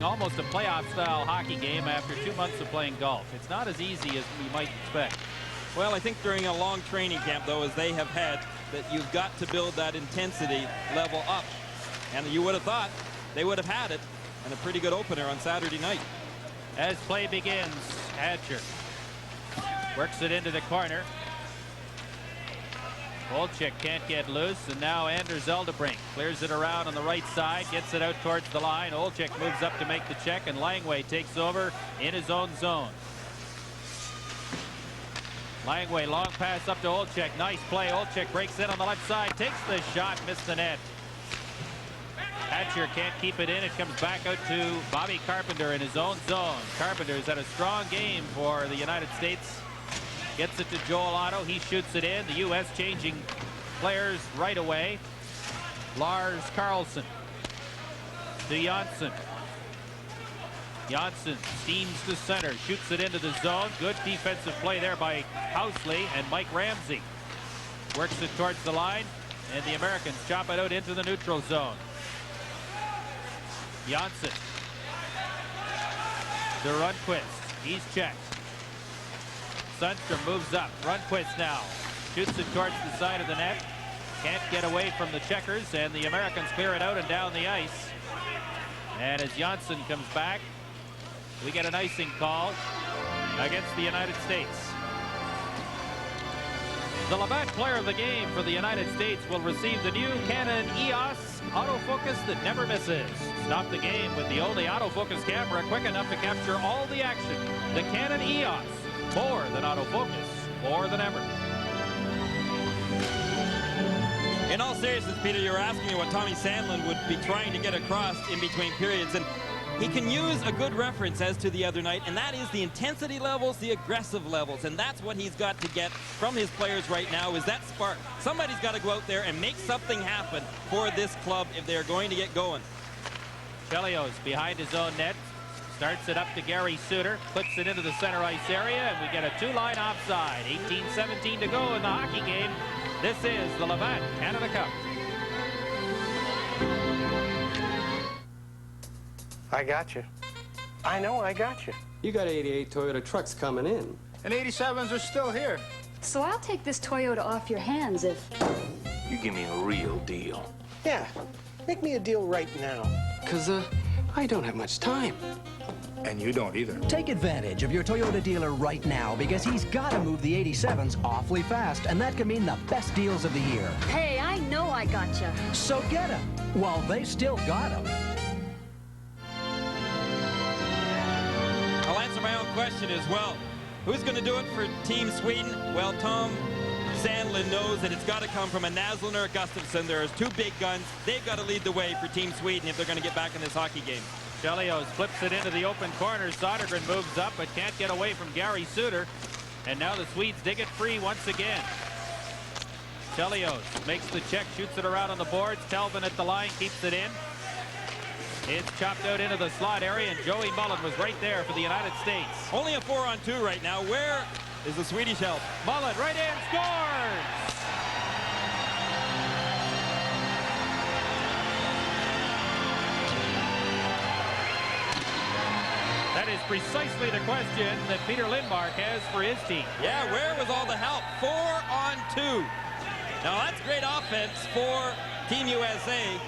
Almost a playoff-style hockey game after 2 months of playing golf. It's not as easy as we might expect. Well, I think during a long training camp, though, as they have had, that you've got to build that intensity level up. And you would have thought they would have had it, and a pretty good opener on Saturday night. As play begins, Hatcher works it into the corner. Olczyk can't get loose, and now Anders Eldebrink clears it around on the right side, gets it out towards the line. Olczyk moves up to make the check, and Langway takes over in his own zone. Langway, long pass up to Olczyk. Nice play. Olczyk breaks in on the left side, takes the shot, missed the net. Hatcher can't keep it in. It comes back out to Bobby Carpenter in his own zone. Carpenter's had a strong game for the United States. Gets it to Joel Otto. He shoots it in. The U.S. changing players right away. Lars Carlson to Janssen. Janssen steams to center. Shoots it into the zone. Good defensive play there by Housley, and Mike Ramsey works it towards the line, and the Americans chop it out into the neutral zone. Janssen to Rundqvist. He's checked. Sundstrom moves up. Rundqvist now shoots it towards the side of the net. Can't get away from the checkers, and the Americans clear it out and down the ice. And as Janssen comes back, we get an icing call against the United States. The Labatt Player of the Game for the United States will receive the new Canon EOS autofocus that never misses. Stop the game with the only autofocus camera quick enough to capture all the action. The Canon EOS. More than autofocus, more than ever. In all seriousness, Peter, you're asking me what Tommy Sandlin would be trying to get across in between periods, and he can use a good reference as to the other night, and that is the intensity levels, the aggressive levels, and that's what he's got to get from his players right now, is that spark. Somebody's got to go out there and make something happen for this club if they're going to get going. Chelios behind his own net. Starts it up to Gary Suter, clips it into the center ice area, and we get a two-line offside. 18-17 to go in the hockey game. This is the Labatt Canada Cup. I got you. I know I got you. You got 88 Toyota trucks coming in. And 87s are still here. So I'll take this Toyota off your hands if... You give me a real deal. Yeah, make me a deal right now. 'Cause, I don't have much time. And you don't either. Take advantage of your Toyota dealer right now, because he's got to move the 87s awfully fast, and that could mean the best deals of the year. Hey, I know I gotcha. So get them while they still got them. I'll answer my own question as well. Who's going to do it for Team Sweden? Well, Tom Sandlin knows that it's got to come from a Naslund or a Gustafsson. There's two big guns. They've got to lead the way for Team Sweden if they're going to get back in this hockey game. Chelios flips it into the open corner. Sodergren moves up but can't get away from Gary Suter. And now the Swedes dig it free once again. Chelios makes the check, shoots it around on the boards. Telvin at the line keeps it in. It's chopped out into the slot area, and Joey Mullen was right there for the United States. Only a 4-on-2 right now. Where is the Swedish help? Mullen right in, scores! That is precisely the question that Peter Lindmark has for his team. Yeah, where was all the help? 4-on-2. Now that's great offense for Team USA.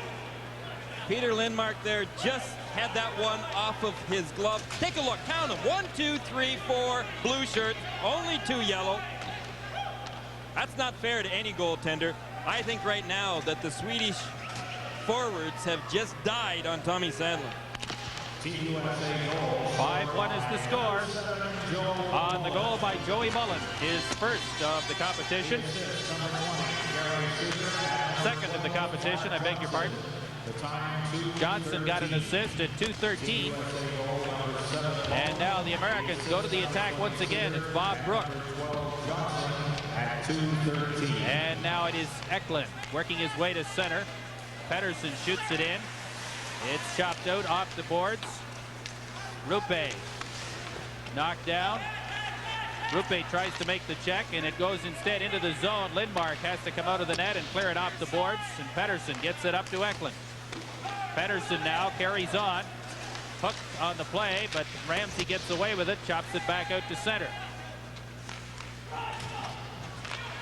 Peter Lindmark there just had that one off of his glove. Take a look, count them. 1, 2, 3, 4 blue shirts, only 2 yellow. That's not fair to any goaltender. I think right now that the Swedish forwards have just died on Tommy Sandlin. 5-1 is the score on the goal by Joey Mullen, his first of the competition. Second of the competition, I beg your pardon. Johnson got an assist at 2:13. And now the Americans go to the attack once again. It's Bob Brook. And now it is Eklund working his way to center. Pettersson shoots it in. It's chopped out off the boards. Rupe knocked down. Rupe tries to make the check, and it goes instead into the zone. Lindmark has to come out of the net and clear it off the boards, and Pettersson gets it up to Eklund. Pettersson now carries on. Hook on the play, but Ramsey gets away with it, chops it back out to center.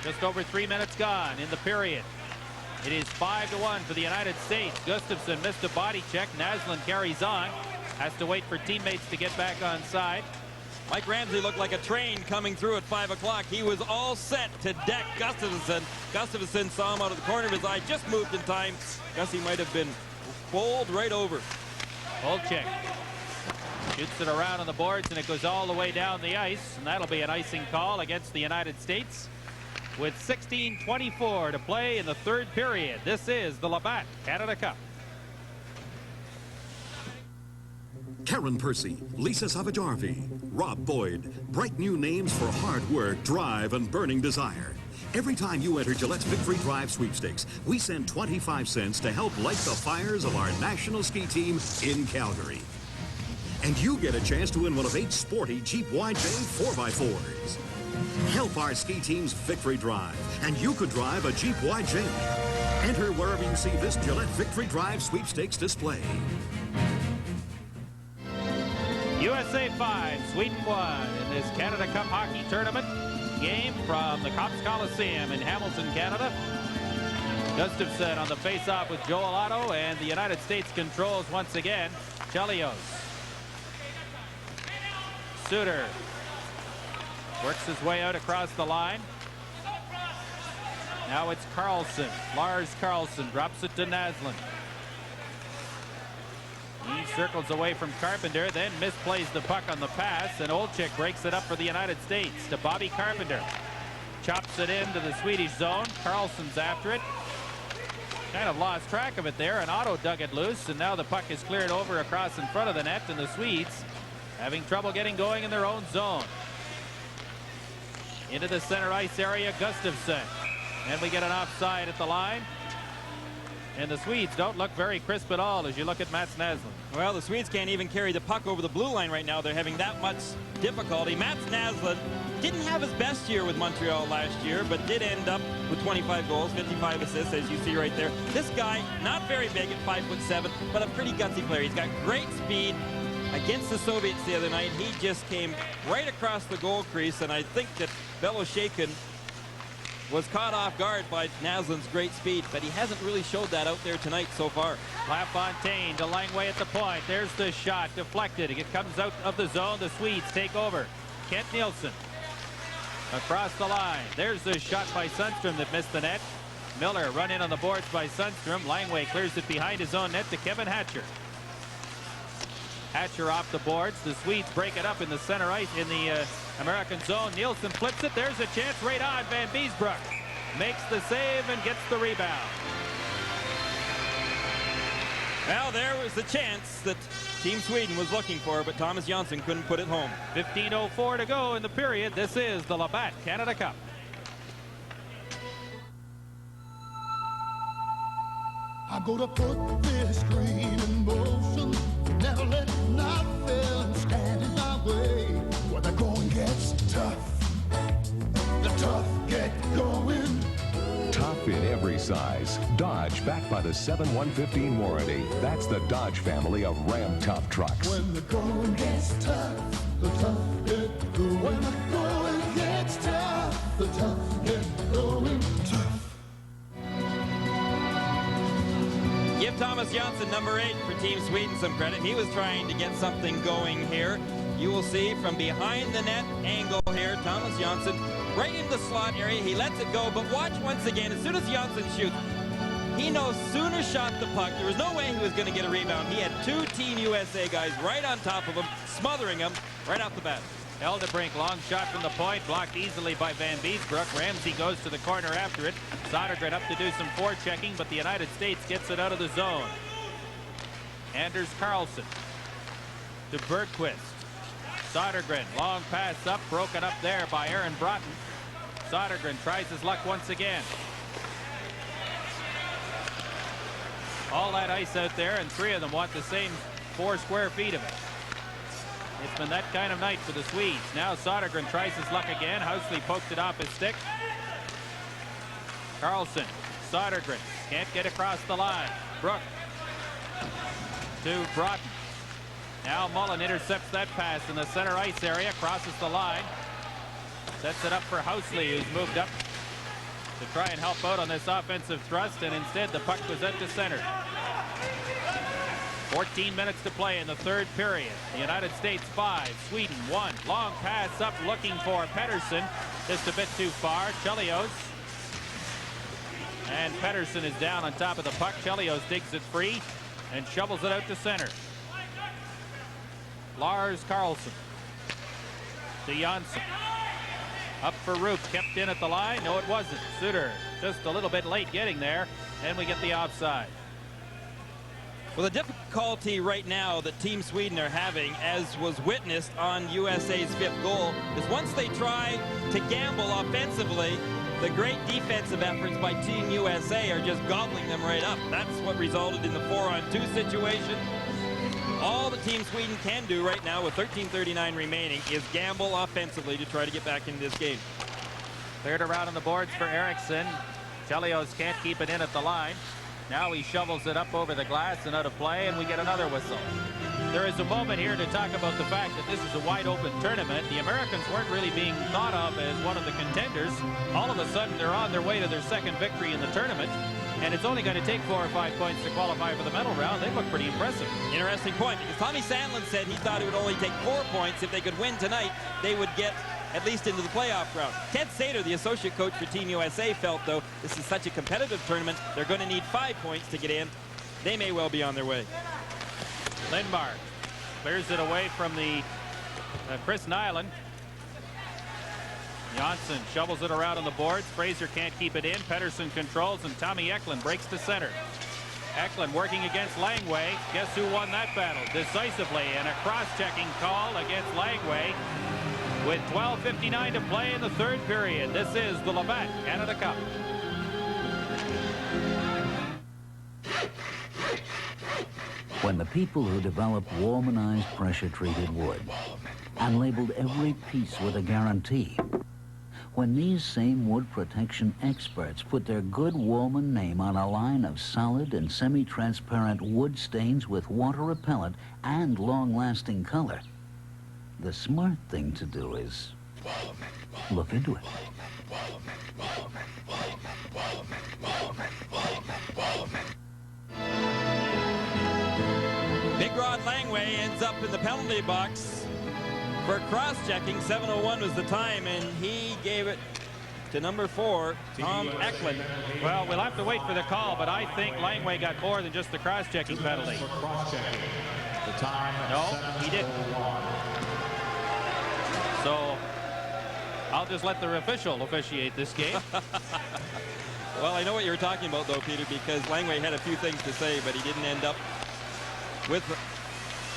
Just over 3 minutes gone in the period. It is 5-1 for the United States. Gustafson missed a body check. Naslund carries on. Has to wait for teammates to get back on side. Mike Ramsey looked like a train coming through at 5 o'clock. He was all set to deck Gustafson. Gustafson saw him out of the corner of his eye, just moved in time. Gussie might have been bowled right over. Olczyk shoots it around on the boards, and it goes all the way down the ice, and that'll be an icing call against the United States. With 16:24 to play in the third period, this is the Labatt Canada Cup. Karen Percy, Lisa Savajarvi, Rob Boyd. Bright new names for hard work, drive, and burning desire. Every time you enter Gillette's Victory Drive sweepstakes, we send 25 cents to help light the fires of our national ski team in Calgary. And you get a chance to win one of 8 sporty Jeep YJ 4x4s. Help our ski team's Victory Drive, and you could drive a Jeep YJ. Enter wherever you see this Gillette Victory Drive sweepstakes display. USA 5, Sweden 1 in this Canada Cup hockey tournament game from the Cops Coliseum in Hamilton, Canada. Gustafson on the face-off with Joel Otto, and the United States controls once again. Chelios. Suter works his way out across the line. Now it's Carlson. Lars Carlson drops it to Naslund. He circles away from Carpenter, then misplays the puck on the pass, and Olczyk breaks it up for the United States to Bobby Carpenter. Chops it into the Swedish zone. Carlson's after it. Kind of lost track of it there, and Otto dug it loose, and now the puck is cleared over across in front of the net, and the Swedes having trouble getting going in their own zone. Into the center ice area, Gustafson. And we get an offside at the line. And the Swedes don't look very crisp at all as you look at Mats Naslund. Well, the Swedes can't even carry the puck over the blue line right now. They're having that much difficulty. Mats Naslund didn't have his best year with Montreal last year, but did end up with 25 goals, 55 assists, as you see right there. This guy, not very big at 5'7", but a pretty gutsy player. He's got great speed. Against the Soviets the other night, he just came right across the goal crease, and I think that Beloshakin was caught off guard by Naslund's great speed, but he hasn't really showed that out there tonight so far. LaFontaine to Langway at the point. There's the shot deflected. It comes out of the zone. The Swedes take over. Kent Nielsen across the line. There's the shot by Sundstrom that missed the net. Miller run in on the boards by Sundstrom. Langway clears it behind his own net to Kevin Hatcher. Hatcher off the boards. The Swedes break it up in the center ice in the American zone. Nielsen flips it. There's a chance right on. Van Beesbroek makes the save and gets the rebound. Well, there was the chance that Team Sweden was looking for, but Thomas Jansson couldn't put it home. 15:04 to go in the period. This is the Labatt Canada Cup. I'm gonna put this dream in motion. Never let nothing stand in my way. When the going gets tough, the tough get going. Tough in every size. Dodge, backed by the 7-115 warranty. That's the Dodge family of Ram Tough trucks. When the going gets tough, the tough get going. When the going gets tough, the tough get going. Tough. Give Thomas Jansson, number 8, for Team Sweden some credit. He was trying to get something going here. You will see from behind the net angle here, Thomas Jansson right in the slot area. He lets it go, but watch once again, as soon as Jansson shoots, he no sooner shot the puck. There was no way he was going to get a rebound. He had 2 Team USA guys right on top of him, smothering him right off the bat. Eldebrink, long shot from the point, blocked easily by Van Beesbroek. Ramsey goes to the corner after it. Sodergren up to do some forechecking, but the United States gets it out of the zone. Anders Carlson to Bergquist. Sodergren, long pass up, broken up there by Aaron Broughton. Sodergren tries his luck once again. All that ice out there, and 3 of them want the same 4 square feet of it. It's been that kind of night for the Swedes. Now Sodergren tries his luck again. Housley poked it off his stick. Carlson, Now Mullen intercepts that pass in the center ice area, crosses the line, sets it up for Housley, who's moved up to try and help out on this offensive thrust, and instead the puck was out to center. 14 minutes to play in the third period. The United States 5, Sweden 1. Long pass up looking for Pettersson. Just a bit too far. Chelios. And Pettersson is down on top of the puck. Chelios digs it free and shovels it out to center. Lars Carlson to Janssen. Up for Roop, kept in at the line. No, it wasn't. Suter just a little bit late getting there, and we get the offside. Well, the difficulty right now that Team Sweden are having, as was witnessed on USA's 5th goal, is once they try to gamble offensively, the great defensive efforts by Team USA are just gobbling them right up. That's what resulted in the 4-on-2 situation. All that Team Sweden can do right now with 13:39 remaining is gamble offensively to try to get back into this game. Cleared around on the boards for Eriksson. Chelios can't keep it in at the line. Now he shovels it up over the glass and out of play, and we get another whistle. There is a moment here to talk about the fact that this is a wide open tournament. The Americans weren't really being thought of as one of the contenders. All of a sudden they're on their way to their second victory in the tournament, and it's only going to take 4 or 5 points to qualify for the medal round. They look pretty impressive. Interesting point, because Tommy Sandlin said he thought it would only take 4 points. If they could win tonight, they would get at least into the playoff round. Ted Sater, the associate coach for Team USA, felt, though, this is such a competitive tournament, they're going to need 5 points to get in. They may well be on their way. Lindmark clears it away from the Chris Nyland. Janssen shovels it around on the boards. Fraser can't keep it in. Pettersson controls, and Tommy Eklund breaks to center. Eklund working against Langway. Guess who won that battle decisively, and a cross-checking call against Langway with 12:59 to play in the third period. This is the Labatt Canada Cup. When the people who developed Walmanized pressure-treated wood and labeled every piece with a guarantee, when these same wood protection experts put their good Walman name on a line of solid and semi-transparent wood stains with water repellent and long-lasting color, the smart thing to do is look into it. Big Rod Langway ends up in the penalty box for cross-checking. 7:01 was the time, and he gave it to number 4, Tom Eklund. Well, we'll have to wait for the call, but I think Langway got more than just the cross-checking penalty. No, he didn't. So I'll just let the official officiate this game. Well, I know what you were talking about, though, Peter, because Langway had a few things to say, but he didn't end up with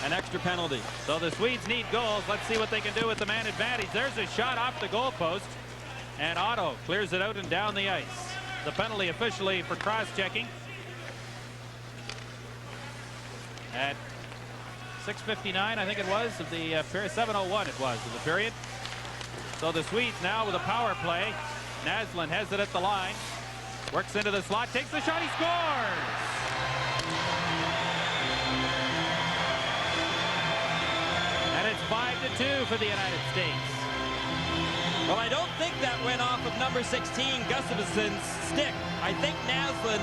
an extra penalty. So the Swedes need goals. Let's see what they can do with the man advantage. There's a shot off the goalpost, and Otto clears it out and down the ice. The penalty officially for cross-checking at 6:59, I think it was, of the period. 7:01 it was of the period. So the Swedes now with a power play. Naslund has it at the line, works into the slot, takes the shot, he scores! And it's 5-2 for the United States. Well, I don't think that went off of number 16, Gustafsson's stick. I think Naslund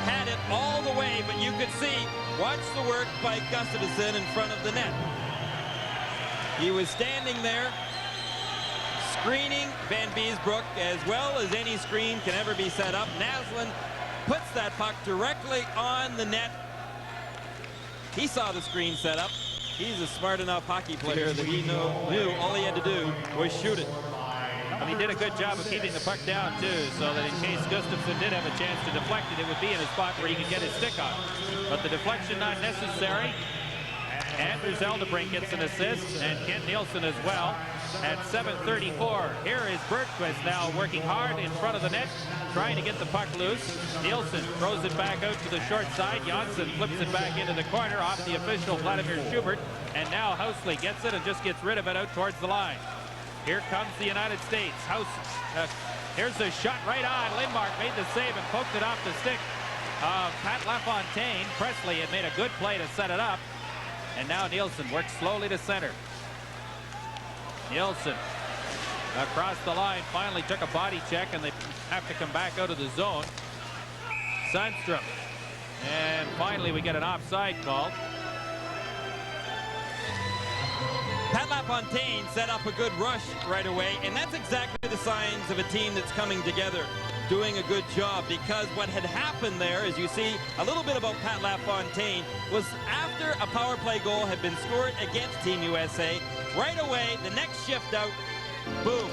had it all the way, but you could see, watch the work by Gustafsson in front of the net. He was standing there, screening Van Beesbroek as well as any screen can ever be set up. Naslund puts that puck directly on the net. He saw the screen set up. He's a smart enough hockey player that he knew all he had to do was shoot it. And he did a good job of keeping the puck down, too, so that in case Gustafsson did have a chance to deflect it, it would be in a spot where he could get his stick on. But the deflection not necessary. Anders Eldebrink gets an assist, and Kent Nielsen as well at 7:34. Here is Bergqvist now working hard in front of the net, trying to get the puck loose. Nielsen throws it back out to the short side. Janssen flips it back into the corner off the official Vladimir Schubert, and now Housley gets it and just gets rid of it out towards the line. Here comes the United States. Here's a shot right on. Lindmark made the save and poked it off the stick of Pat LaFontaine. Presley had made a good play to set it up. And now Nielsen works slowly to center. Nielsen across the line, finally took a body check, and they have to come back out of the zone. Sundstrom. And finally we get an offside call. Pat LaFontaine set up a good rush right away, and that's exactly the signs of a team that's coming together, doing a good job, because what had happened there, as you see a little bit about Pat LaFontaine, was after a power play goal had been scored against Team USA, right away, the next shift out, boom.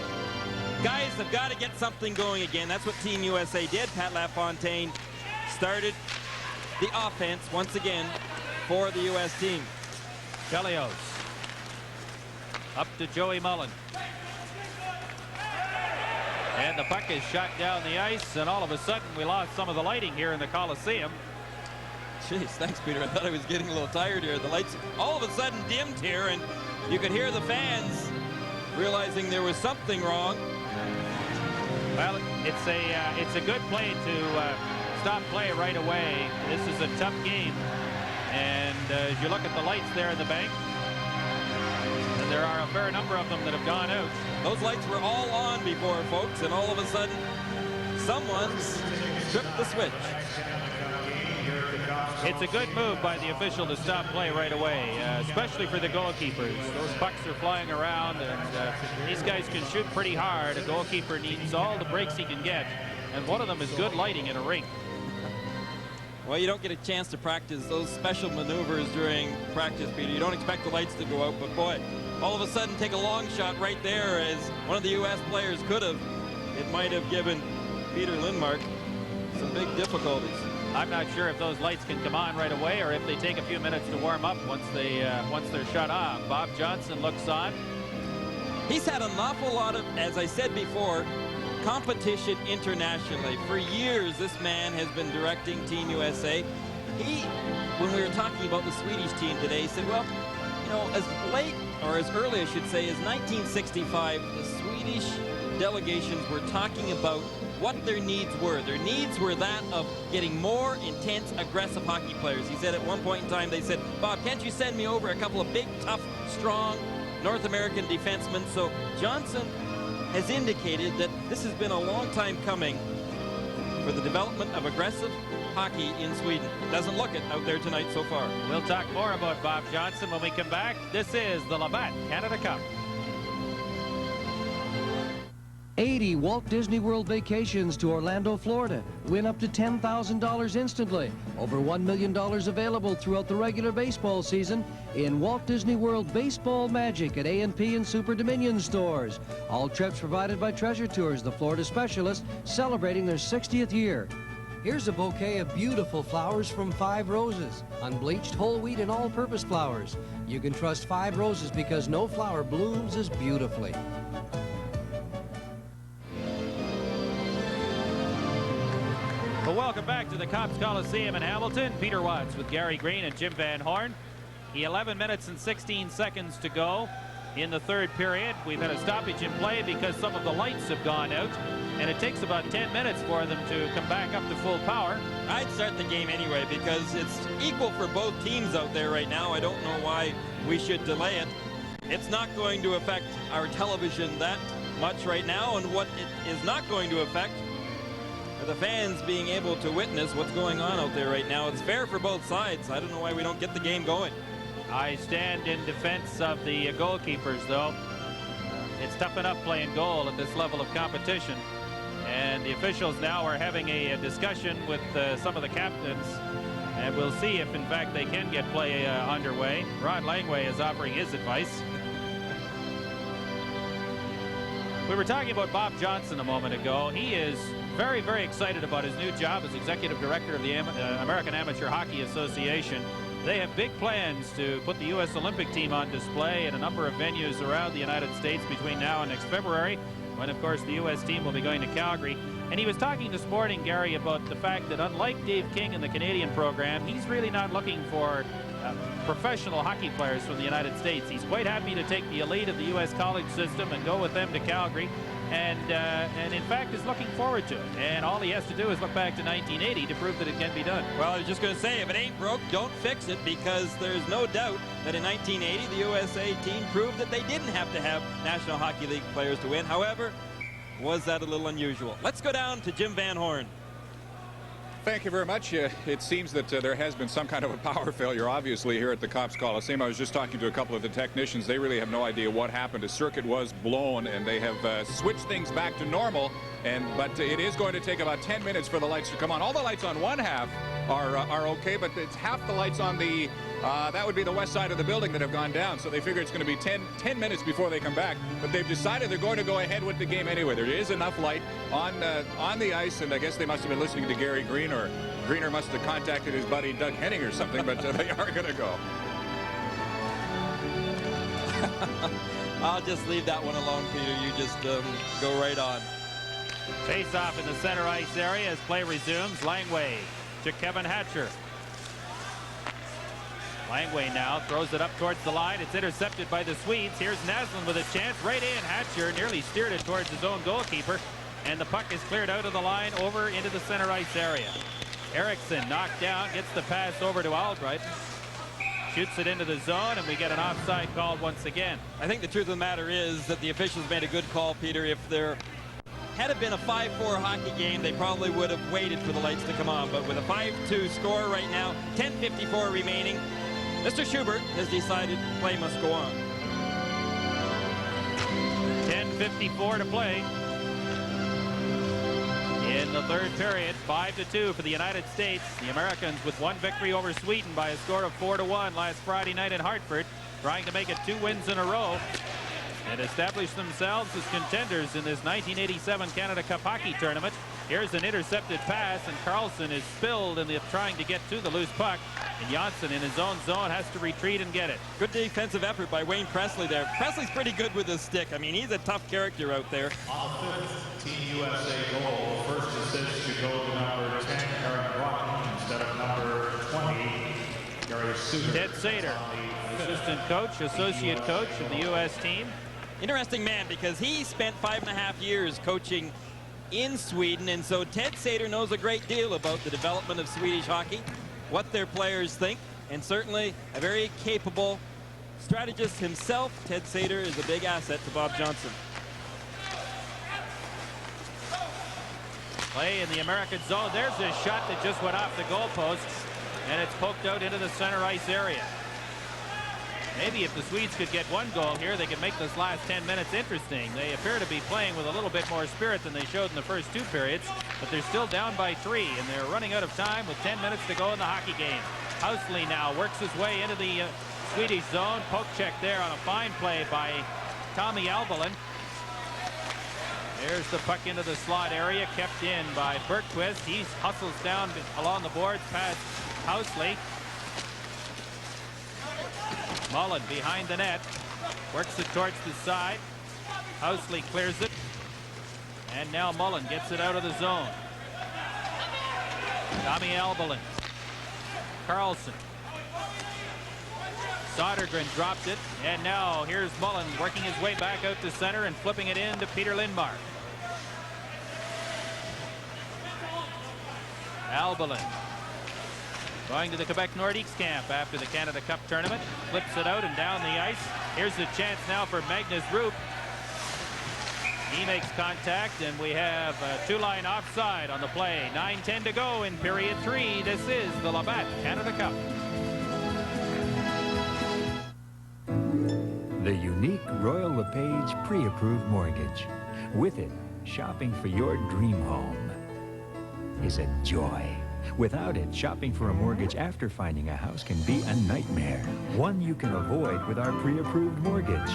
Guys have got to get something going again. That's what Team USA did. Pat LaFontaine started the offense once again for the U.S. team. Chelios up to Joey Mullen. And the puck is shot down the ice, and all of a sudden we lost some of the lighting here in the Coliseum. Jeez, thanks, Peter. I thought I was getting a little tired here. The lights all of a sudden dimmed here, and you could hear the fans realizing there was something wrong. Well, it's a good play to stop play right away. This is a tough game, and as you look at the lights there in the bank, and there are a fair number of them that have gone out. Those lights were all on before, folks, and all of a sudden, someone's tripped the switch. It's a good move by the official to stop play right away, especially for the goalkeepers. Those pucks are flying around, and these guys can shoot pretty hard. A goalkeeper needs all the breaks he can get, and one of them is good lighting in a rink. Well, you don't get a chance to practice those special maneuvers during practice, Peter. You don't expect the lights to go out, but boy, all of a sudden take a long shot right there, as one of the U.S. players could have. It might have given Peter Lindmark some big difficulties. I'm not sure if those lights can come on right away or if they take a few minutes to warm up once they're shut off. Bob Johnson looks on. He's had an awful lot of, as I said before, competition internationally. For years, this man has been directing Team USA. When we were talking about the Swedish team today, he said, well, you know, as late, or as early, I should say, as 1965, the Swedish delegations were talking about what their needs were. Their needs were that of getting more intense, aggressive hockey players. He said at one point in time, they said, Bob, can't you send me over a couple of big, tough, strong North American defensemen? So Johnson has indicated that this has been a long time coming for the development of aggressive hockey in Sweden. Doesn't look it out there tonight so far. We'll talk more about Bob Johnson when we come back. This is the Labatt Canada Cup. 80 Walt Disney World vacations to Orlando, Florida. Win up to $10,000 instantly. Over $1 million available throughout the regular baseball season in Walt Disney World Baseball Magic at A&P and Super Dominion stores. All trips provided by Treasure Tours, the Florida specialist, celebrating their 60th year. Here's a bouquet of beautiful flowers from 5 Roses. Unbleached, whole wheat, and all-purpose flowers. You can trust 5 Roses because no flower blooms as beautifully. Well, welcome back to the Copps Coliseum in Hamilton. Peter Watts with Gary Green and Jim Van Horn. 11 minutes and 16 seconds to go in the third period. We've had a stoppage in play because some of the lights have gone out, and it takes about 10 minutes for them to come back up to full power. I'd start the game anyway because it's equal for both teams out there right now. I don't know why we should delay it. It's not going to affect our television that much right now, and what it is not going to affect are the fans being able to witness what's going on out there right now. It's fair for both sides. I don't know why we don't get the game going. I stand in defense of the goalkeepers, though. It's tough enough playing goal at this level of competition. And the officials now are having a discussion with some of the captains. And we'll see if, in fact, they can get play underway. Rod Langway is offering his advice. We were talking about Bob Johnson a moment ago. He is very, very excited about his new job as executive director of the American Amateur Hockey Association. They have big plans to put the U.S. Olympic team on display at a number of venues around the United States between now and next February, when, of course, the U.S. team will be going to Calgary. And he was talking to Sporting, Gary, about the fact that unlike Dave King in the Canadian program, he's really not looking for professional hockey players from the United States. He's quite happy to take the elite of the U.S. college system and go with them to Calgary, and in fact is looking forward to it. And all he has to do is look back to 1980 to prove that it can be done. Well, I was just going to say, if it ain't broke, don't fix it, because there's no doubt that in 1980 the USA team proved that they didn't have to have National Hockey League players to win. However, was that a little unusual? Let's go down to Jim Van Horn. Thank you very much. It seems that there has been some kind of a power failure, obviously, here at the Cops Coliseum. I was just talking to a couple of the technicians. They really have no idea what happened. A circuit was blown, and they have switched things back to normal. But it is going to take about 10 minutes for the lights to come on. All the lights on one half are okay, but it's half the lights on the that would be the west side of the building that have gone down. So they figure it's going to be 10 minutes before they come back. But they've decided they're going to go ahead with the game anyway. There is enough light on the ice, and I guess they must have been listening to Gary Green, or Greener must have contacted his buddy Doug Henning or something, but they are going to go. I'll just leave that one alone, Peter. You just go right on. Face-off in the center ice area as play resumes. Langway to Kevin Hatcher. Langway now throws it up towards the line. It's intercepted by the Swedes. Here's Naslund with a chance. Right in. Hatcher nearly steered it towards his own goalkeeper. And the puck is cleared out of the line over into the center ice area. Erickson knocked down. Gets the pass over to Albright. Shoots it into the zone, and we get an offside call once again. I think the truth of the matter is that the officials made a good call, Peter. If there had it been a 5-4 hockey game, they probably would have waited for the lights to come on. But with a 5-2 score right now, 10:54 remaining, Mr. Schubert has decided play must go on. 10:54 to play in the third period. 5-2 for the United States. The Americans with one victory over Sweden by a score of 4-1 last Friday night in Hartford, trying to make it 2 wins in a row and establish themselves as contenders in this 1987 Canada Cup hockey tournament. Here's an intercepted pass, and Carlson is spilled in the trying to get to the loose puck, and Janssen in his own zone has to retreat and get it. Good defensive effort by Wayne Presley there. Presley's pretty good with his stick. I mean, he's a tough character out there. On the fifth Team USA goal, first assist to go to number 10, Aaron Rotten, instead of number 20, Gary Suter. Ted Sater, assistant coach, associate coach of the U.S. team. Interesting man, because he spent 5.5 years coaching in Sweden, and so Ted Sater knows a great deal about the development of Swedish hockey, what their players think, and certainly a very capable strategist himself. Ted Sater is a big asset to Bob Johnson. Play in the American zone. There's a shot that just went off the goalposts, and it's poked out into the center ice area. Maybe if the Swedes could get one goal here, they could make this last 10 minutes interesting. They appear to be playing with a little bit more spirit than they showed in the first 2 periods, but they're still down by 3, and they're running out of time with 10 minutes to go in the hockey game. Housley now works his way into the Swedish zone. Poke check there on a fine play by Tommy Albalin. There's the puck into the slot area, kept in by Bergquist. He hustles down along the boards past Housley. Mullen behind the net, works it towards the side. Housley clears it, and now Mullen gets it out of the zone. Tommy Albalin, Carlson, Sodergren dropped it, and now here's Mullen working his way back out to center and flipping it in to Peter Lindmark. Albalin going to the Quebec Nordiques camp after the Canada Cup tournament. Flips it out and down the ice. Here's the chance now for Magnus Roop. He makes contact, and we have a 2-line offside on the play. 9:10 to go in period 3. This is the Labatt Canada Cup. The unique Royal LePage pre-approved mortgage. With it, shopping for your dream home is a joy. Without it, shopping for a mortgage after finding a house can be a nightmare. One you can avoid with our pre-approved mortgage.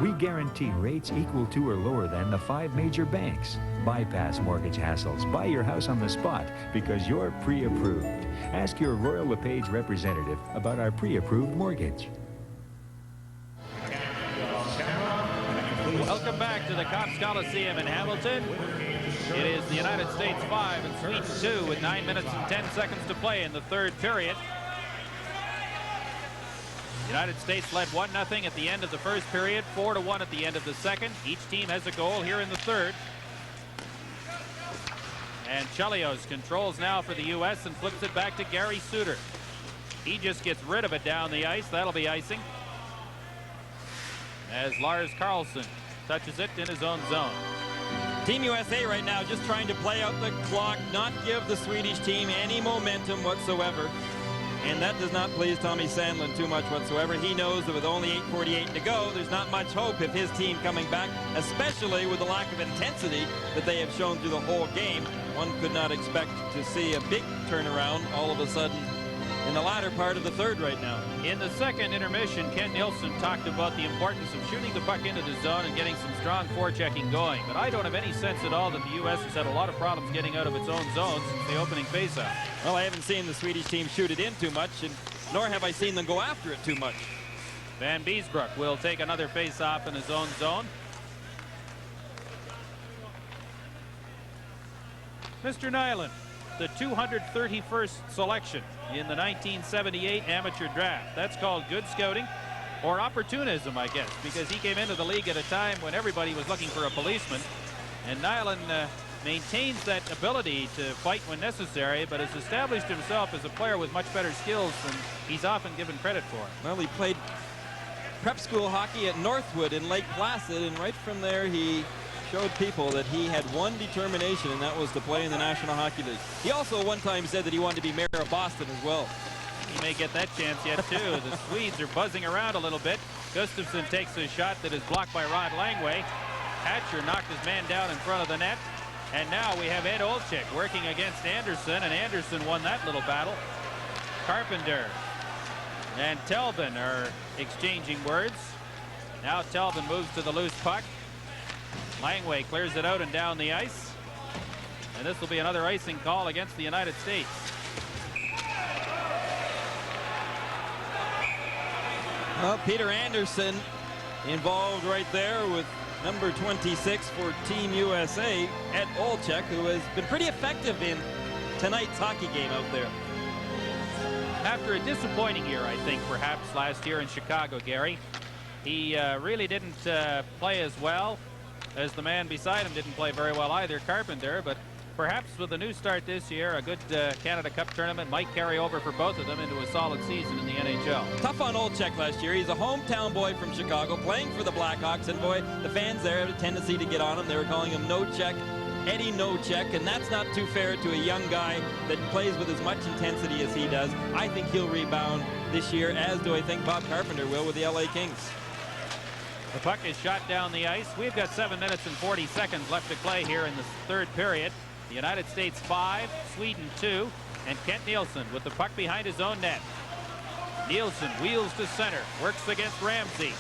We guarantee rates equal to or lower than the 5 major banks. Bypass mortgage hassles. Buy your house on the spot because you're pre-approved. Ask your Royal LePage representative about our pre-approved mortgage. Welcome back to the Cops Coliseum in Hamilton. It is the United States 5 and Sweden 2 with 9 minutes and 10 seconds to play in the third period. United States led 1-0 at the end of the first period, 4-1 at the end of the second. Each team has a goal here in the third. And Chelios controls now for the U.S. and flips it back to Gary Suter. He just gets rid of it down the ice. That'll be icing. As Lars Carlson touches it in his own zone. Team USA right now just trying to play out the clock, not give the Swedish team any momentum whatsoever. And that does not please Tommy Sandlin too much whatsoever. He knows that with only 8:48 to go, there's not much hope if his team coming back, especially with the lack of intensity that they have shown through the whole game. One could not expect to see a big turnaround all of a sudden in the latter part of the third right now. In the second intermission, Ken Nielsen talked about the importance of shooting the puck into the zone and getting some strong forechecking going. But I don't have any sense at all that the U.S. has had a lot of problems getting out of its own zone since the opening faceoff. Well, I haven't seen the Swedish team shoot it in too much, and nor have I seen them go after it too much. Van Beesbroek will take another faceoff in his own zone. Mr. Nyland, the 231st selection in the 1978 amateur draft. That's called good scouting or opportunism, I guess, because he came into the league at a time when everybody was looking for a policeman. And Nyland maintains that ability to fight when necessary, but has established himself as a player with much better skills than he's often given credit for. Well, he played prep school hockey at Northwood in Lake Placid, and right from there he showed people that he had one determination, and that was to play in the National Hockey League. He also one time said that he wanted to be mayor of Boston as well. He may get that chance yet, too. The Swedes are buzzing around a little bit. Gustafsson takes a shot that is blocked by Rod Langway. Hatcher knocked his man down in front of the net. And now we have Ed Olczyk working against Anderson, and Anderson won that little battle. Carpenter and Telvin are exchanging words. Now Telvin moves to the loose puck. Langway clears it out and down the ice. And this will be another icing call against the United States. Well, Peter Anderson involved right there with number 26 for Team USA, Ed Olczyk, who has been pretty effective in tonight's hockey game out there. After a disappointing year, I think, perhaps last year in Chicago, Gary, he really didn't play as well as the man beside him didn't play very well either, Carpenter, but perhaps with a new start this year, a good Canada Cup tournament might carry over for both of them into a solid season in the NHL. Tough on Olczyk last year. He's a hometown boy from Chicago playing for the Blackhawks, and boy, the fans there have a tendency to get on him. They were calling him No Check, Eddie No Check, and that's not too fair to a young guy that plays with as much intensity as he does. I think he'll rebound this year, as do I think Bob Carpenter will with the LA Kings. The puck is shot down the ice. We've got 7 minutes and 40 seconds left to play here in the third period. The United States 5, Sweden 2, and Kent Nielsen with the puck behind his own net. Nielsen wheels to center, works against Ramsey.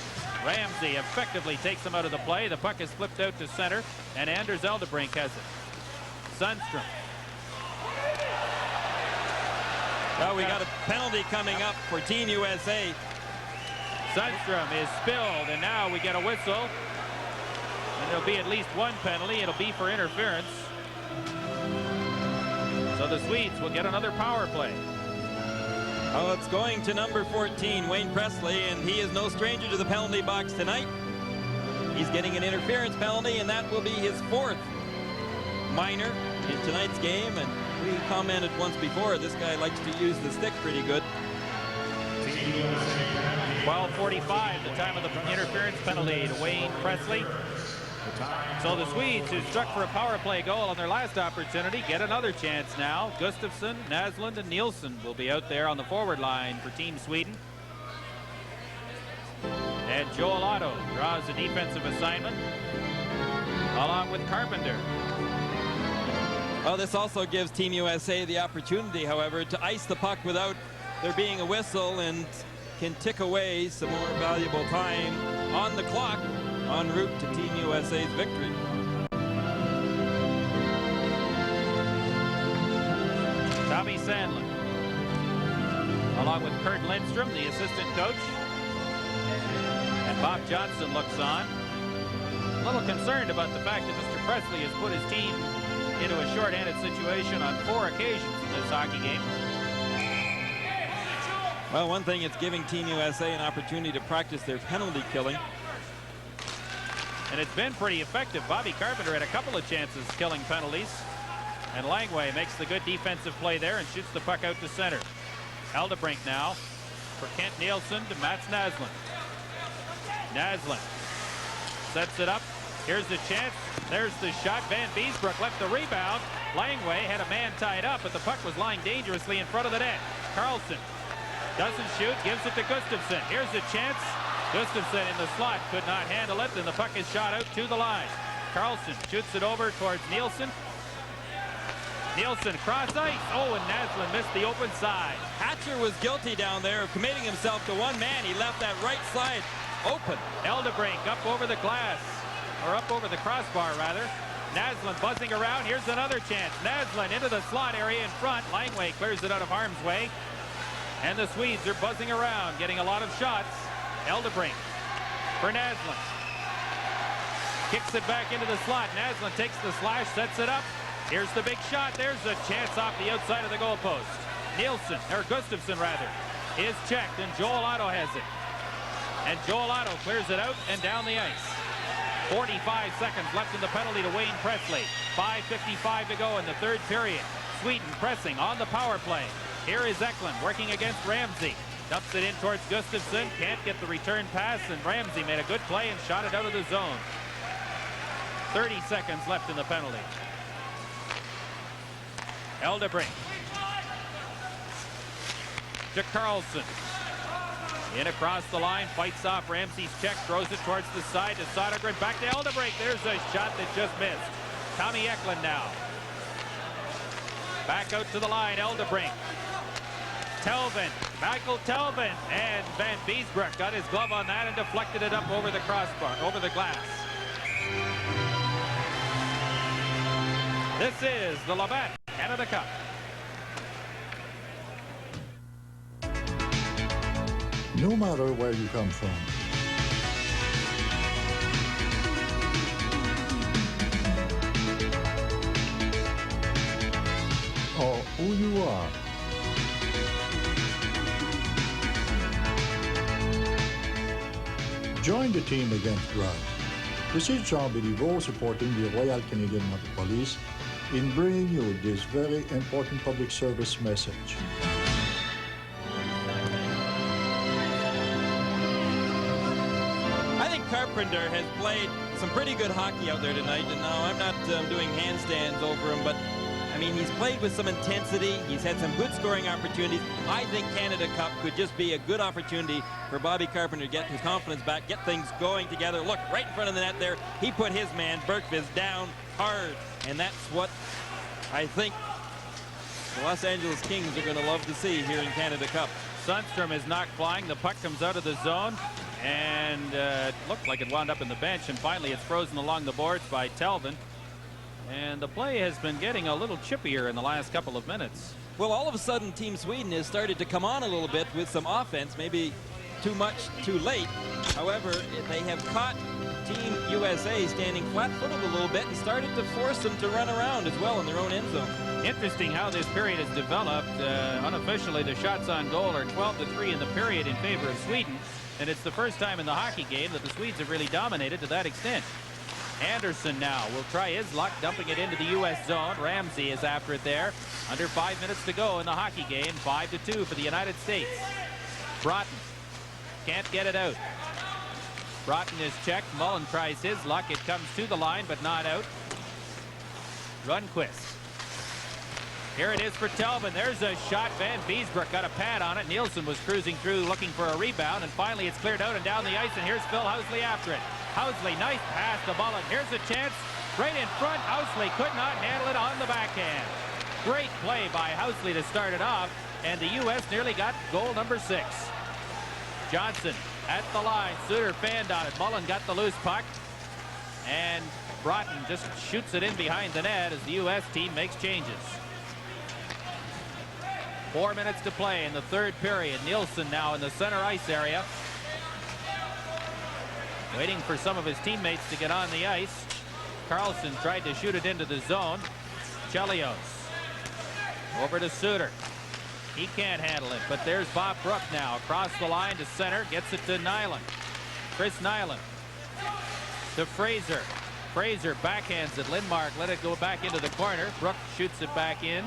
Ramsey effectively takes him out of the play. The puck is flipped out to center, and Anders Eldebrink has it. Sundstrom. Well, we got a penalty coming up for Team USA. Sundstrom is spilled, and now we get a whistle. And there'll be at least one penalty. It'll be for interference. So the Swedes will get another power play. Oh, it's going to number 14, Wayne Presley, and he is no stranger to the penalty box tonight. He's getting an interference penalty, and that will be his fourth minor in tonight's game. And we commented once before, this guy likes to use the stick pretty good. 12:45, the time of the interference penalty to Wayne Presley. So the Swedes, who struck for a power play goal on their last opportunity, get another chance now. Gustafsson, Naslund, and Nielsen will be out there on the forward line for Team Sweden. And Joel Otto draws a defensive assignment along with Carpenter. Well, this also gives Team USA the opportunity, however, to ice the puck without there being a whistle and can tick away some more valuable time on the clock en route to Team USA's victory. Tommy Sandlin, along with Kurt Lindstrom, the assistant coach. And Bob Johnson looks on. A little concerned about the fact that Mr. Presley has put his team into a short-handed situation on 4 occasions in this hockey game. Well, one thing, it's giving Team USA an opportunity to practice their penalty killing. And it's been pretty effective. Bobby Carpenter had a couple of chances killing penalties. And Langway makes the good defensive play there and shoots the puck out to center. Eldebrink now for Kent Nielsen to Mats Naslund. Naslund sets it up. Here's the chance. There's the shot. Van Beesbroek left the rebound. Langway had a man tied up, but the puck was lying dangerously in front of the net. Carlson doesn't shoot, gives it to Gustafsson. Here's the chance. Gustafsson in the slot could not handle it, and the puck is shot out to the line. Carlson shoots it over towards Nielsen. Nielsen cross ice. Oh, and Naslund missed the open side. Hatcher was guilty down there of committing himself to one man. He left that right side open. Eldebrink up over the glass, or up over the crossbar rather. Naslund buzzing around. Here's another chance. Naslund into the slot area in front. Langway clears it out of harm's way. And the Swedes are buzzing around, getting a lot of shots. Eldebrink for Naslund. Kicks it back into the slot. Naslund takes the slash, sets it up. Here's the big shot. There's a chance off the outside of the goalpost. Nielsen, or Gustafsson rather, is checked, and Joel Otto has it. And Joel Otto clears it out and down the ice. 45 seconds left in the penalty to Wayne Presley. 5:55 to go in the third period. Sweden pressing on the power play. Here is Eklund working against Ramsey. Dumps it in towards Gustafsson. Can't get the return pass, and Ramsey made a good play and shot it out of the zone. 30 seconds left in the penalty. Eldebrink to Carlson. In across the line, fights off Ramsey's check, throws it towards the side to Sodergren. Back to Eldebrink. There's a shot that just missed. Tommy Eklund now. Back out to the line, Eldebrink. Telvin, Michael Telvin, and Van Beesbroek got his glove on that and deflected it up over the crossbar, over the glass. This is the Labatt Canada Cup. No matter where you come from, or who you are, join the team against drugs. This is Jean Béliveau supporting the Royal Canadian Mounted Police in bringing you this very important public service message. I think Carpenter has played some pretty good hockey out there tonight, and now I'm not doing handstands over him, but I mean, he's played with some intensity. He's had some good scoring opportunities. I think Canada Cup could just be a good opportunity for Bobby Carpenter to get his confidence back, get things going together. Look, right in front of the net there, he put his man, Berkvis, down hard, and that's what I think the Los Angeles Kings are going to love to see here in Canada Cup. Sundstrom is not flying. The puck comes out of the zone, and it looked like it wound up in the bench, and finally it's frozen along the boards by Telvin. And the play has been getting a little chippier in the last couple of minutes. Well, all of a sudden, Team Sweden has started to come on a little bit with some offense, maybe too much, too late. However, they have caught Team USA standing flat-footed a little bit and started to force them to run around as well in their own end zone. Interesting how this period has developed. Unofficially, the shots on goal are 12-3 in the period in favor of Sweden. And it's the first time in the hockey game that the Swedes have really dominated to that extent. Anderson now will try his luck, dumping it into the U.S. zone. Ramsey is after it there. Under 5 minutes to go in the hockey game. 5-2 for the United States. Broughton can't get it out. Broughton is checked. Mullen tries his luck. It comes to the line, but not out. Rundqvist. Here it is for Telvin. There's a shot. Van Beesbroek got a pad on it. Nielsen was cruising through looking for a rebound, and finally it's cleared out and down the ice, and here's Phil Housley after it. Housley, nice pass to Mullen. Here's a chance right in front. Housley could not handle it on the backhand. Great play by Housley to start it off, and the U.S. nearly got goal number 6. Johnson at the line. Suter fanned on it. Mullen got the loose puck, and Broughton just shoots it in behind the net as the U.S. team makes changes. 4 minutes to play in the third period. Nielsen now in the center ice area, waiting for some of his teammates to get on the ice. Carlson tried to shoot it into the zone. Chelios over to Suter. He can't handle it, but there's Bob Brook now. Across the line to center, gets it to Nyland. Chris Nyland to Fraser. Fraser backhands it. Lindmark let it go back into the corner. Brook shoots it back in.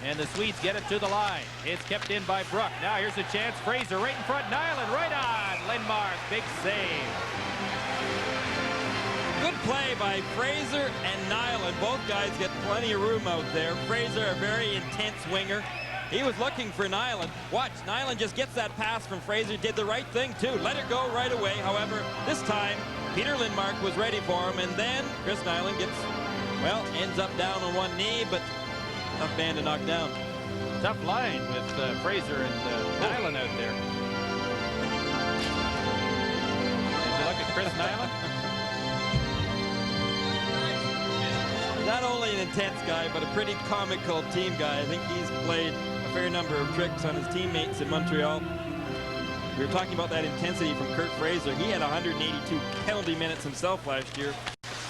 And the Swedes get it to the line. It's kept in by Brook. Now here's a chance. Fraser right in front. Nyland right on. Lindmark, big save. Good play by Fraser and Nyland. Both guys get plenty of room out there. Fraser, a very intense winger. He was looking for Nyland. Watch, Nyland just gets that pass from Fraser. Did the right thing, too. Let it go right away. However, this time, Peter Lindmark was ready for him. And then Chris Nyland gets, well, ends up down on one knee, but tough man to knock down. Tough line with Fraser and Nyland out there. Did you look at Chris Nyland? Not only an intense guy, but a pretty comical team guy. I think he's played a fair number of tricks on his teammates in Montreal. We were talking about that intensity from Kurt Fraser. He had 182 penalty minutes himself last year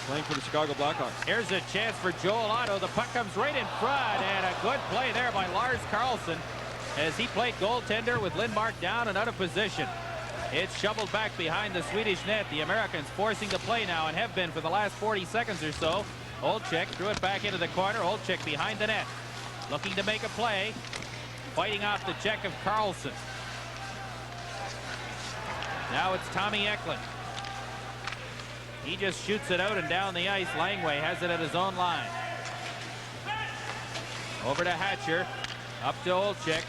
playing for the Chicago Blackhawks. Here's a chance for Joel Otto. The puck comes right in front, and a good play there by Lars Carlson as he played goaltender with Lindmark down and out of position. It's shoveled back behind the Swedish net. The Americans forcing the play now and have been for the last 40 seconds or so. Olczyk threw it back into the corner. Olczyk behind the net, looking to make a play, fighting off the check of Carlson. Now it's Tommy Eklund. He just shoots it out and down the ice. Langway has it at his own line. Over to Hatcher, up to Olczyk.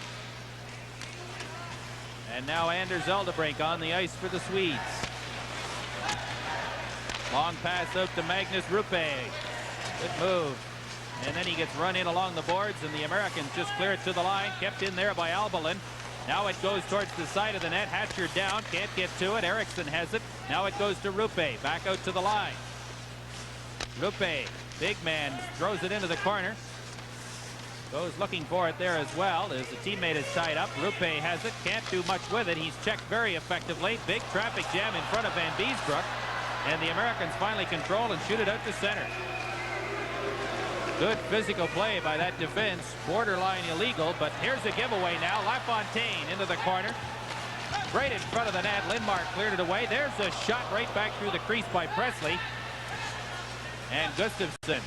And now Anders Eldebrink on the ice for the Swedes. Long pass out to Magnus Rupe. Good move. And then he gets run in along the boards, and the Americans just clear it to the line. Kept in there by Albalin. Now it goes towards the side of the net. Hatcher down, can't get to it. Eriksson has it. Now it goes to Rupe, back out to the line. Rupe, big man, throws it into the corner. Goes looking for it there as well as the teammate is tied up. Rupe has it, can't do much with it. He's checked very effectively. Big traffic jam in front of Van Beesbroek. And the Americans finally control and shoot it out to center. Good physical play by that defense. Borderline illegal, but here's a giveaway now. LaFontaine into the corner. Right in front of the net. Lindmark cleared it away. There's a shot right back through the crease by Presley. And Gustafsson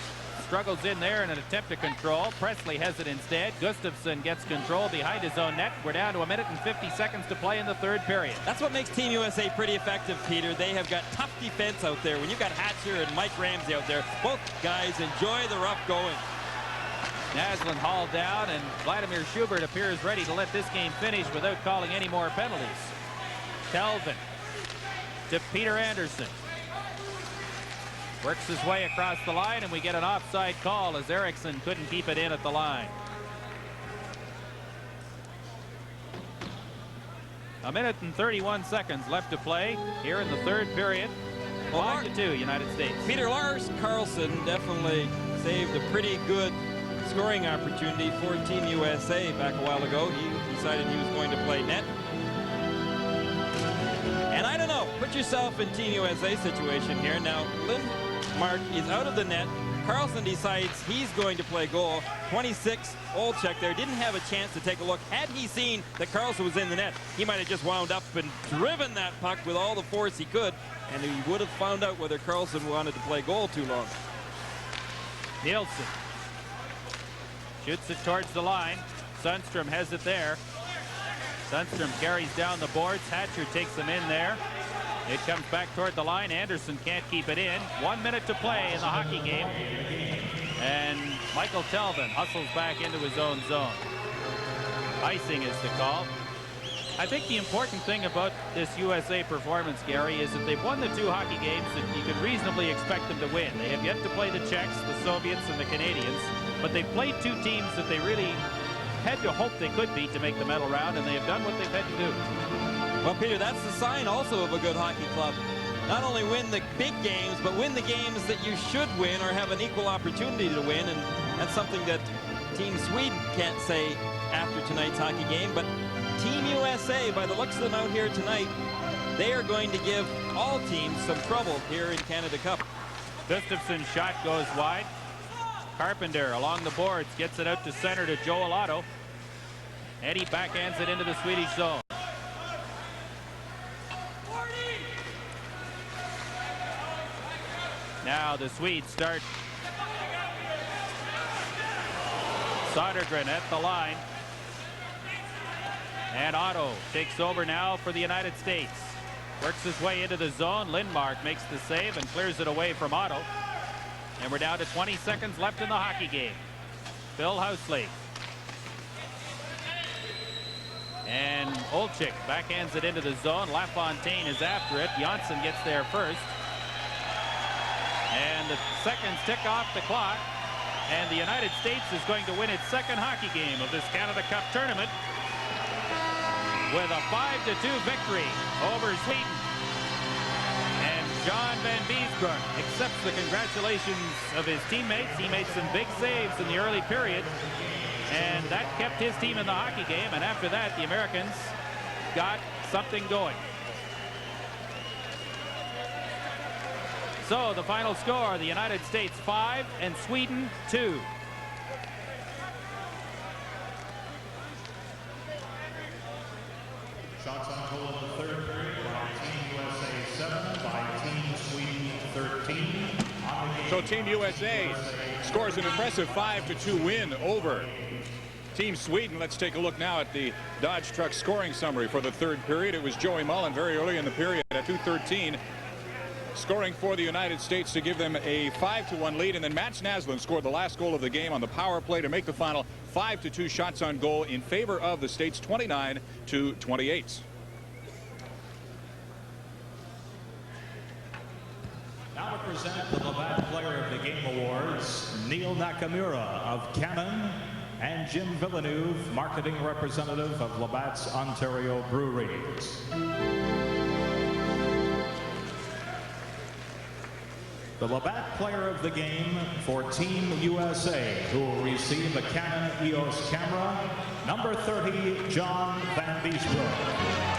struggles in there in an attempt to control. Presley has it instead. Gustafsson gets control behind his own net. We're down to 1 minute and 50 seconds to play in the third period. That's what makes Team USA pretty effective, Peter. They have got tough defense out there. When you've got Hatcher and Mike Ramsey out there, both guys enjoy the rough going. Naslund hauled down, and Vladimir Schubert appears ready to let this game finish without calling any more penalties. Kelvin to Peter Anderson. Works his way across the line, and we get an offside call as Eriksson couldn't keep it in at the line. 1 minute and 31 seconds left to play here in the third period. 5-2 United States. Peter, Lars Carlson definitely saved a pretty good scoring opportunity for Team USA back a while ago. He decided he was going to play net. And I don't know, put yourself in Team USA situation here. Now, Lindmark is out of the net. Carlson decides he's going to play goal. 26, Olczyk there didn't have a chance to take a look. Had he seen that Carlson was in the net, he might have just wound up and driven that puck with all the force he could, and he would have found out whether Carlson wanted to play goal too long. Nielsen shoots it towards the line. Sundstrom has it there. Sundstrom carries down the boards. Hatcher takes them in there. It comes back toward the line. Anderson can't keep it in. 1 minute to play in the hockey game. And Michael Telvin hustles back into his own zone. Icing is the call. I think the important thing about this USA performance, Gary, is that they've won the 2 hockey games that you could reasonably expect them to win. They have yet to play the Czechs, the Soviets, and the Canadians, but they've played 2 teams that they really had to hope they could beat to make the medal round, and they have done what they've had to do. Well, Peter, that's the sign also of a good hockey club. Not only win the big games, but win the games that you should win or have an equal opportunity to win, and that's something that Team Sweden can't say after tonight's hockey game. But Team USA, by the looks of them out here tonight, they are going to give all teams some trouble here in Canada Cup. Gustafsson's shot goes wide. Carpenter along the boards gets it out to center to Joel Otto. Eddie backhands it into the Swedish zone. Now the Swedes start. Sodergren at the line. And Otto takes over now for the United States. Works his way into the zone. Lindmark makes the save and clears it away from Otto. And we're down to 20 seconds left in the hockey game. Phil Housley. And Olczyk backhands it into the zone. LaFontaine is after it. Janssen gets there first. And the seconds tick off the clock. And the United States is going to win its second hockey game of this Canada Cup tournament with a 5-2 victory over Sweden. And John Van Beesbroek accepts the congratulations of his teammates. He made some big saves in the early period, and that kept his team in the hockey game. And after that, the Americans got something going. So the final score, the United States 5 and Sweden 2. Shots on goal in the third period by Team USA 7, by Team Sweden 13. So Team USA scores an impressive 5-2 win over Team Sweden. Let's take a look now at the Dodge Truck scoring summary for the third period. It was Joey Mullen very early in the period at 2:13. Scoring for the United States to give them a 5-1 lead, and then Mats Naslund scored the last goal of the game on the power play to make the final 5-2 shots on goal in favor of the States, 29-28. Now to present the Labatt Player of the Game Awards, Neil Nakamura of Canon and Jim Villeneuve, marketing representative of Labatt's Ontario Breweries. The Labatt Player of the Game for Team USA, who will receive a Canon EOS camera, number 30, John Van Beesbroek.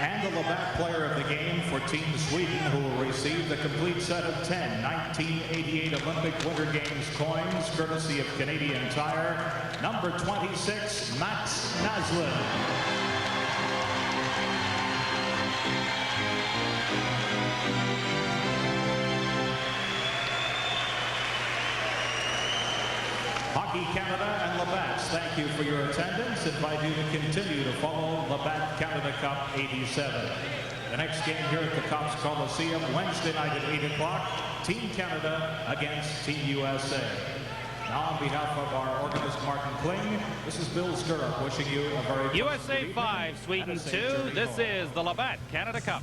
And the Labatt Player of the Game for Team Sweden, who will receive the complete set of 10 1988 Olympic Winter Games coins, courtesy of Canadian Tire, number 26, Mats Naslund. Hockey Canada and Labatt's, thank you for your attendance. Invite you to continue to follow Labatt Canada Cup 87. The next game here at the Cops Coliseum, Wednesday night at 8 o'clock, Team Canada against Team USA. Now on behalf of our organist Martin Kling, this is Bill Skurrup wishing you a very USA 5, Sweden 2. This is the Labatt Canada Cup.